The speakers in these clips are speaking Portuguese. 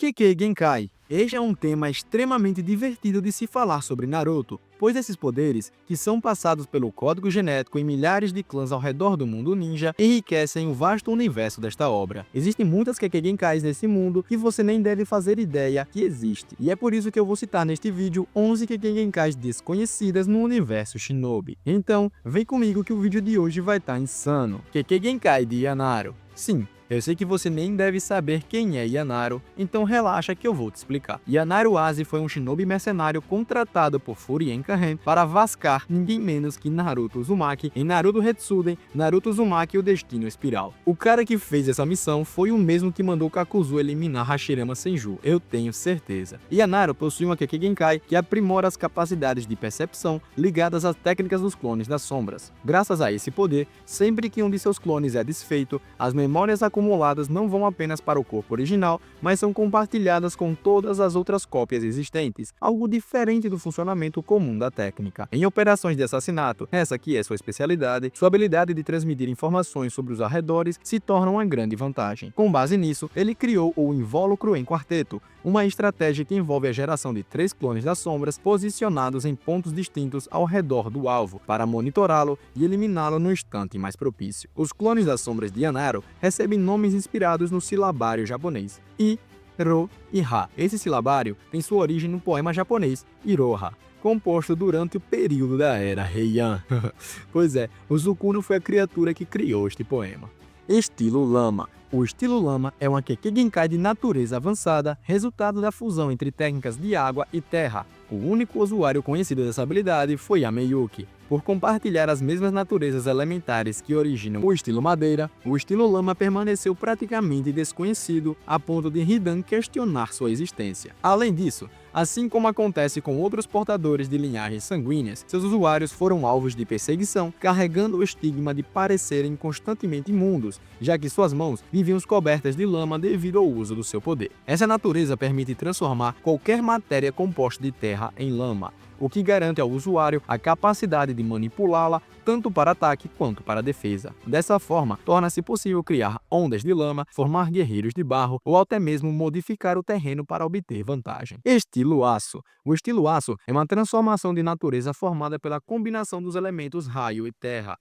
Kekkei Genkai. Este é um tema extremamente divertido de se falar sobre Naruto, pois esses poderes, que são passados pelo código genético em milhares de clãs ao redor do mundo ninja, enriquecem o vasto universo desta obra. Existem muitas Kekkei Genkais nesse mundo que você nem deve fazer ideia que existe, e é por isso que eu vou citar neste vídeo 11 Kekkei Genkais desconhecidas no universo Shinobi. Então, vem comigo que o vídeo de hoje vai estar insano. Kekkei Genkai de Yanaru. Sim, eu sei que você nem deve saber quem é Yanaru, então relaxa que eu vou te explicar. Yanaru Aze foi um shinobi mercenário contratado por Furien Karen para vascar ninguém menos que Naruto Uzumaki em Naruto Retsuden, Naruto Uzumaki e o Destino Espiral. O cara que fez essa missão foi o mesmo que mandou Kakuzu eliminar Hashirama Senju, eu tenho certeza. Yanaru possui uma Kekkei Genkai que aprimora as capacidades de percepção ligadas às técnicas dos clones das sombras. Graças a esse poder, sempre que um de seus clones é desfeito, as memórias acumuladas não vão apenas para o corpo original, mas são compartilhadas com todas as outras cópias existentes, algo diferente do funcionamento comum da técnica. Em operações de assassinato, essa que é sua especialidade, sua habilidade de transmitir informações sobre os arredores se torna uma grande vantagem. Com base nisso, ele criou o Invólucro em Quarteto, uma estratégia que envolve a geração de 3 clones das sombras posicionados em pontos distintos ao redor do alvo, para monitorá-lo e eliminá-lo no instante mais propício. Os clones das sombras de Yanaru recebem nomes inspirados no silabário japonês I, Ro e Ha. Esse silabário tem sua origem no poema japonês Iroha, composto durante o período da Era Heian. Pois é, o Sukuna foi a criatura que criou este poema. Estilo Lama. O estilo Lama é uma Kekkei Genkai de natureza avançada, resultado da fusão entre técnicas de água e terra. O único usuário conhecido dessa habilidade foi Yameyuki. Por compartilhar as mesmas naturezas elementares que originam o estilo Madeira, o estilo Lama permaneceu praticamente desconhecido a ponto de Hidan questionar sua existência. Além disso, assim como acontece com outros portadores de linhagens sanguíneas, seus usuários foram alvos de perseguição, carregando o estigma de parecerem constantemente imundos, já que suas mãos viviam cobertas de lama devido ao uso do seu poder. Essa natureza permite transformar qualquer matéria composta de terra em lama, o que garante ao usuário a capacidade de manipulá-la tanto para ataque quanto para defesa. Dessa forma, torna-se possível criar ondas de lama, formar guerreiros de barro ou até mesmo modificar o terreno para obter vantagem. Estilo Aço. O estilo Aço é uma transformação de natureza formada pela combinação dos elementos raio e terra.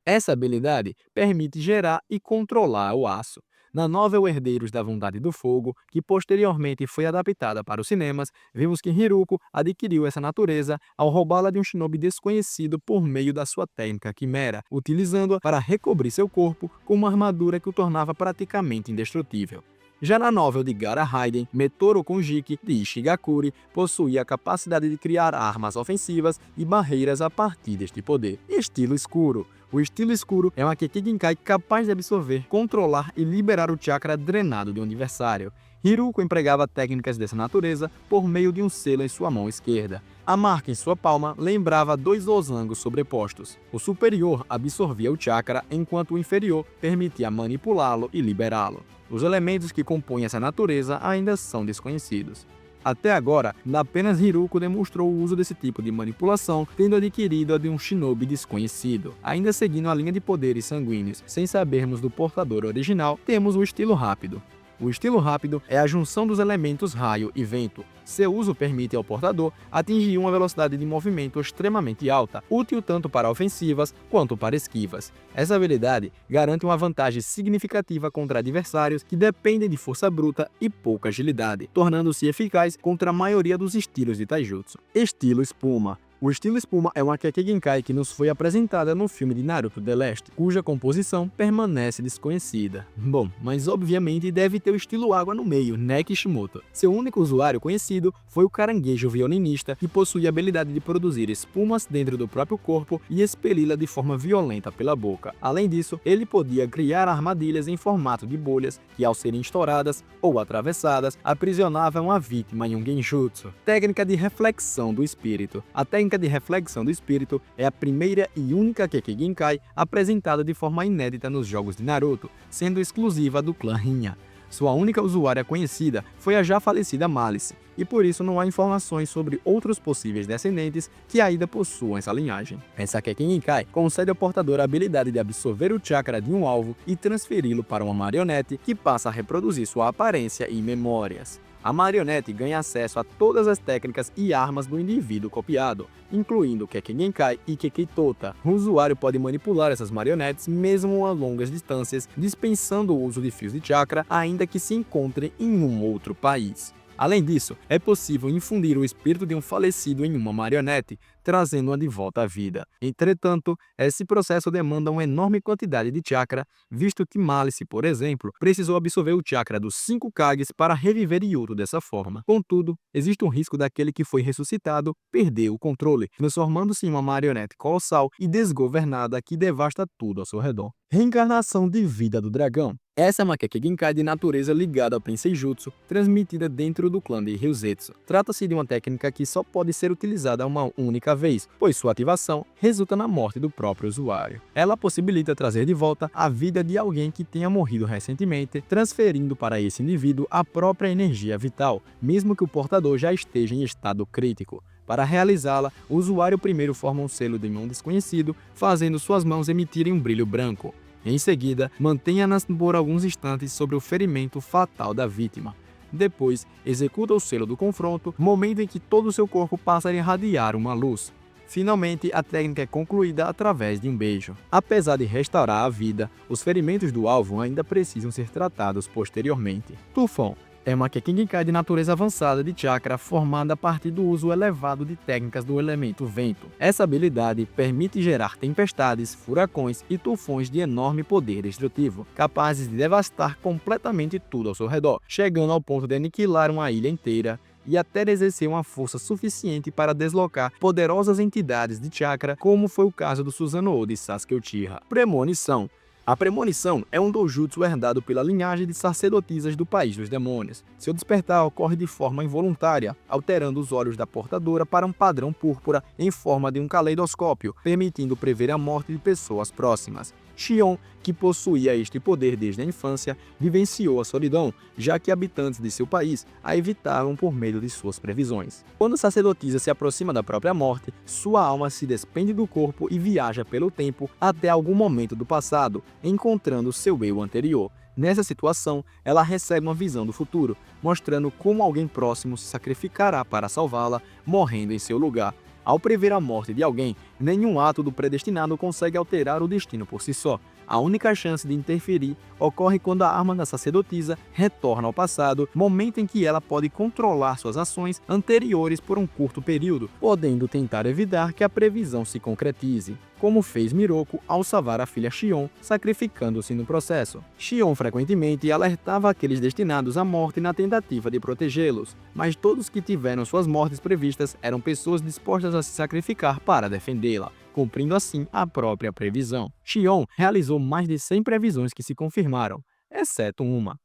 Essa habilidade permite gerar e controlar o aço. Na novel Herdeiros da Vontade do Fogo, que posteriormente foi adaptada para os cinemas, vimos que Hiruko adquiriu essa natureza ao roubá-la de um shinobi desconhecido por meio da sua técnica Quimera, utilizando-a para recobrir seu corpo com uma armadura que o tornava praticamente indestrutível. Já na novel de Gaara Raiden, Metoro Konjiki, de Ishigakure, possuía a capacidade de criar armas ofensivas e barreiras a partir deste poder. Estilo Escuro. O estilo escuro é uma Kekkei Genkai capaz de absorver, controlar e liberar o chakra drenado de um adversário. Hiruko empregava técnicas dessa natureza por meio de um selo em sua mão esquerda. A marca em sua palma lembrava 2 losangos sobrepostos. O superior absorvia o chakra, enquanto o inferior permitia manipulá-lo e liberá-lo. Os elementos que compõem essa natureza ainda são desconhecidos. Até agora, apenas Hiruko demonstrou o uso desse tipo de manipulação, tendo adquirido a de um shinobi desconhecido. Ainda seguindo a linha de poderes sanguíneos, sem sabermos do portador original, temos o estilo rápido. O estilo rápido é a junção dos elementos raio e vento. Seu uso permite ao portador atingir uma velocidade de movimento extremamente alta, útil tanto para ofensivas quanto para esquivas. Essa habilidade garante uma vantagem significativa contra adversários que dependem de força bruta e pouca agilidade, tornando-se eficaz contra a maioria dos estilos de taijutsu. Estilo Espuma. O estilo Espuma é uma Kekkei Genkai que nos foi apresentada no filme de Naruto The Last, cuja composição permanece desconhecida. Bom, mas obviamente deve ter o estilo água no meio, né, Kishimoto? Seu único usuário conhecido foi o caranguejo violinista, que possui a habilidade de produzir espumas dentro do próprio corpo e expeli-la de forma violenta pela boca. Além disso, ele podia criar armadilhas em formato de bolhas que, ao serem estouradas ou atravessadas, aprisionavam a vítima em um genjutsu. Técnica de reflexão do espírito. A técnica de reflexão do espírito é a primeira e única Kekkei Genkai apresentada de forma inédita nos jogos de Naruto, sendo exclusiva do clã Rinha. Sua única usuária conhecida foi a já falecida Malice, e por isso não há informações sobre outros possíveis descendentes que ainda possuam essa linhagem. Essa Kekkei Genkai concede ao portador a habilidade de absorver o chakra de um alvo e transferi-lo para uma marionete que passa a reproduzir sua aparência e memórias. A marionete ganha acesso a todas as técnicas e armas do indivíduo copiado, incluindo Kekkei Genkai e Kekkei Tota. O usuário pode manipular essas marionetes mesmo a longas distâncias, dispensando o uso de fios de chakra, ainda que se encontre em um outro país. Além disso, é possível infundir o espírito de um falecido em uma marionete, trazendo-a de volta à vida. Entretanto, esse processo demanda uma enorme quantidade de chakra, visto que Malice, por exemplo, precisou absorver o chakra dos 5 Kages para reviver Yuto dessa forma. Contudo, existe um risco daquele que foi ressuscitado perder o controle, transformando-se em uma marionete colossal e desgovernada que devasta tudo ao seu redor. Reencarnação de vida do dragão. Essa é uma Kekkei Genkai de natureza ligada ao Penseijutsu, transmitida dentro do clã de Ryuzetsu. Trata-se de uma técnica que só pode ser utilizada uma única vez, pois sua ativação resulta na morte do próprio usuário. Ela possibilita trazer de volta a vida de alguém que tenha morrido recentemente, transferindo para esse indivíduo a própria energia vital, mesmo que o portador já esteja em estado crítico. Para realizá-la, o usuário primeiro forma um selo de mão desconhecido, fazendo suas mãos emitirem um brilho branco. Em seguida, mantenha-nas por alguns instantes sobre o ferimento fatal da vítima. Depois, executa o selo do confronto, momento em que todo o seu corpo passa a irradiar uma luz. Finalmente, a técnica é concluída através de um beijo. Apesar de restaurar a vida, os ferimentos do alvo ainda precisam ser tratados posteriormente. Tufão é uma Kekkei Genkai de natureza avançada de chakra formada a partir do uso elevado de técnicas do elemento vento. Essa habilidade permite gerar tempestades, furacões e tufões de enorme poder destrutivo, capazes de devastar completamente tudo ao seu redor, chegando ao ponto de aniquilar uma ilha inteira e até exercer uma força suficiente para deslocar poderosas entidades de chakra, como foi o caso do Susanoo de Sasuke Uchiha. Premonição. A premonição é um doujutsu herdado pela linhagem de sacerdotisas do País dos Demônios. Seu despertar ocorre de forma involuntária, alterando os olhos da portadora para um padrão púrpura em forma de um caleidoscópio, permitindo prever a morte de pessoas próximas. Shion, que possuía este poder desde a infância, vivenciou a solidão, já que habitantes de seu país a evitavam por medo de suas previsões. Quando a sacerdotisa se aproxima da própria morte, sua alma se despende do corpo e viaja pelo tempo até algum momento do passado, encontrando seu eu anterior. Nessa situação, ela recebe uma visão do futuro, mostrando como alguém próximo se sacrificará para salvá-la, morrendo em seu lugar. Ao prever a morte de alguém, nenhum ato do predestinado consegue alterar o destino por si só. A única chance de interferir ocorre quando a arma da sacerdotisa retorna ao passado, momento em que ela pode controlar suas ações anteriores por um curto período, podendo tentar evitar que a previsão se concretize, como fez Miroku ao salvar a filha Shion, sacrificando-se no processo. Shion frequentemente alertava aqueles destinados à morte na tentativa de protegê-los, mas todos que tiveram suas mortes previstas eram pessoas dispostas a se sacrificar para defendê-la, cumprindo assim a própria previsão. Shion realizou mais de 100 previsões que se confirmaram, exceto uma.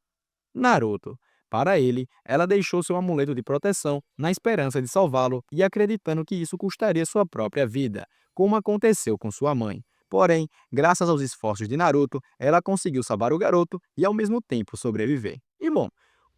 Naruto. Para ele, ela deixou seu amuleto de proteção na esperança de salvá-lo e acreditando que isso custaria sua própria vida, como aconteceu com sua mãe. Porém, graças aos esforços de Naruto, ela conseguiu salvar o garoto e ao mesmo tempo sobreviver. E bom,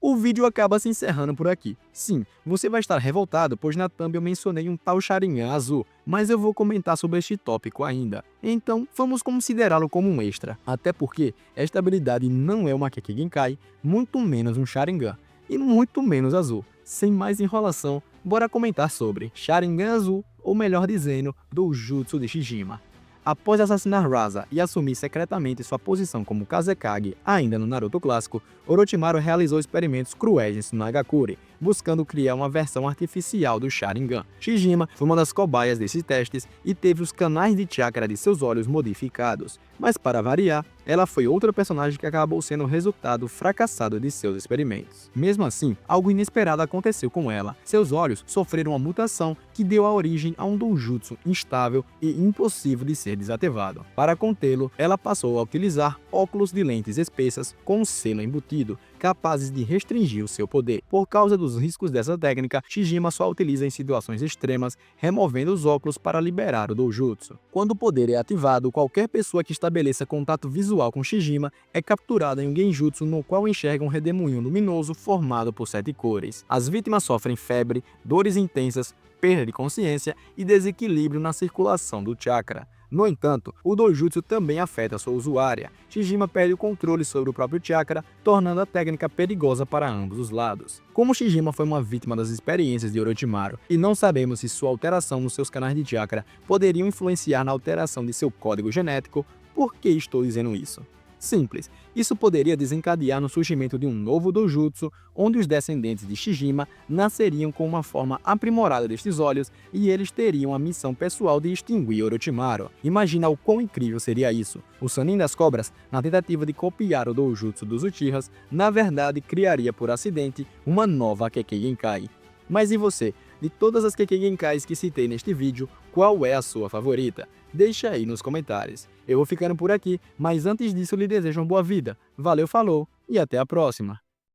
o vídeo acaba se encerrando por aqui. Sim, você vai estar revoltado, pois na thumb eu mencionei um tal Sharingan azul, mas eu vou comentar sobre este tópico ainda. Então, vamos considerá-lo como um extra, até porque esta habilidade não é uma Kekkei Genkai, muito menos um Sharingan, e muito menos azul. Sem mais enrolação, bora comentar sobre Sharingan azul, ou melhor dizendo, Doujutsu de Shijima. Após assassinar Rasa e assumir secretamente sua posição como Kazekage ainda no Naruto clássico, Orochimaru realizou experimentos cruéis em Tsunagakure, buscando criar uma versão artificial do Sharingan. Shijima foi uma das cobaias desses testes e teve os canais de chakra de seus olhos modificados, mas para variar, ela foi outra personagem que acabou sendo o resultado fracassado de seus experimentos. Mesmo assim, algo inesperado aconteceu com ela. Seus olhos sofreram uma mutação que deu a origem a um doujutsu instável e impossível de ser desativado. Para contê-lo, ela passou a utilizar óculos de lentes espessas com um selo embutido, capazes de restringir o seu poder. Por causa dos riscos dessa técnica, Shijima só utiliza em situações extremas, removendo os óculos para liberar o Doujutsu. Quando o poder é ativado, qualquer pessoa que estabeleça contato visual com Shijima é capturada em um genjutsu no qual enxerga um redemoinho luminoso formado por 7 cores. As vítimas sofrem febre, dores intensas, perda de consciência e desequilíbrio na circulação do chakra. No entanto, o Doujutsu também afeta sua usuária. Shijima perde o controle sobre o próprio chakra, tornando a técnica perigosa para ambos os lados. Como Shijima foi uma vítima das experiências de Orochimaru e não sabemos se sua alteração nos seus canais de chakra poderiam influenciar na alteração de seu código genético, por que estou dizendo isso? Simples, isso poderia desencadear no surgimento de um novo Doujutsu, onde os descendentes de Shijima nasceriam com uma forma aprimorada destes olhos e eles teriam a missão pessoal de extinguir Orochimaru. Imagina o quão incrível seria isso. O Sannin das Cobras, na tentativa de copiar o Doujutsu dos Uchihas, na verdade criaria por acidente uma nova Kekkei Genkai. Mas e você? De todas as Kekkei Genkais que citei neste vídeo, qual é a sua favorita? Deixa aí nos comentários. Eu vou ficando por aqui, mas antes disso lhe desejo uma boa vida. Valeu, falou e até a próxima!